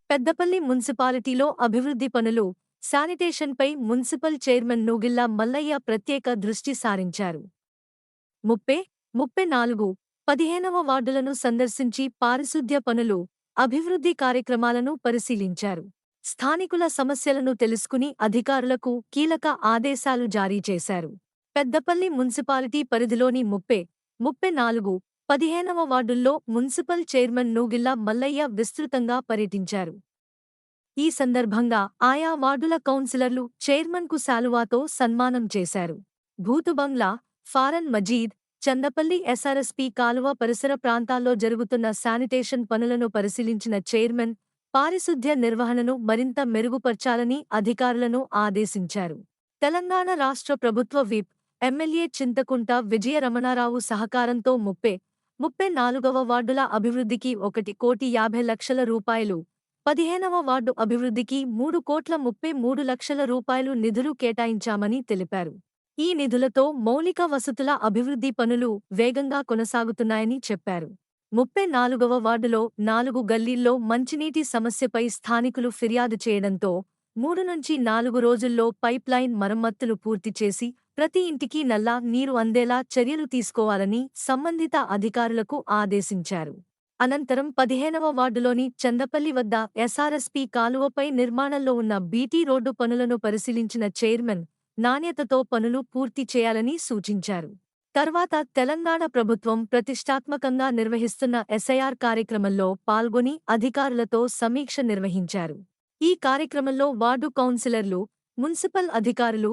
పెద్దపల్లి మున్సిపాలిటీలో అభివృద్ధి పనులు, శానిటేషన్పై మున్సిపల్ చైర్మన్ నూగిళ్ల మల్లయ్య ప్రత్యేక దృష్టి సారించారు. 34, 15వ వార్డులను సందర్శించి పారిశుద్ధ్య పనులు, అభివృద్ధి కార్యక్రమాలను పరిశీలించారు. స్థానికుల సమస్యలను తెలుసుకుని అధికారులకు కీలక ఆదేశాలు జారీ చేశారు. పెద్దపల్లి మున్సిపాలిటీ పరిధిలోని 34, 15వ వార్డుల్లో మున్సిపల్ చైర్మన్ నూగిళ్ల మల్లయ్య విస్తృతంగా పర్యటించారు. ఈ సందర్భంగా ఆయా వార్డుల కౌన్సిలర్లు చైర్మన్కు శాలువాతో సన్మానం చేశారు. భూతుబంగ్లా, ఫారన్ మజీద్, చందపల్లి ఎస్ఆర్ఎస్పీ కాలువ పరిసర ప్రాంతాల్లో జరుగుతున్న శానిటేషన్ పనులను పరిశీలించిన చైర్మన్ పారిశుద్ధ్య నిర్వహణను మరింత మెరుగుపర్చాలని అధికారులను ఆదేశించారు. తెలంగాణ రాష్ట్ర ప్రభుత్వ విప్, ఎమ్మెల్యే చింతకుంట విజయ రమణారావు సహకారంతో 34వ వార్డుల అభివృద్ధికి 1,50,00,000 రూపాయలు, 15వ వార్డు అభివృద్ధికి 3,33,00,000 రూపాయలు నిధులు కేటాయించామని తెలిపారు. ఈ నిధులతో మౌలిక వసతుల అభివృద్ధి పనులు వేగంగా కొనసాగుతున్నాయని చెప్పారు. 34వ వార్డులో 4 గల్లీల్లో మంచినీటి సమస్యపై స్థానికులు ఫిర్యాదు చేయడంతో 3 నుంచి 4 రోజుల్లో పైప్లైన్ మరమ్మతులు పూర్తి చేసి ప్రతి ఇంటికి నల్లా నీరు అందేలా చర్యలు తీసుకోవాలని సంబంధిత అధికారులకు ఆదేశించారు. అనంతరం 15వ వార్డులోని చందపల్లి వద్ద ఎస్ఆర్ఎస్పీ కాలువపై నిర్మాణంలో ఉన్న బీటీ రోడ్డు పనులను పరిశీలించిన చైర్మన్ నాణ్యతతో పనులు పూర్తి చేయాలని సూచించారు. తర్వాత తెలంగాణ ప్రభుత్వం ప్రతిష్టాత్మకంగా నిర్వహిస్తున్న ఎస్ఐఆర్ కార్యక్రమంలో పాల్గొని అధికారులతో సమీక్ష నిర్వహించారు. ఈ కార్యక్రమంలో వార్డు కౌన్సిలర్లు, మున్సిపల్ అధికారులు,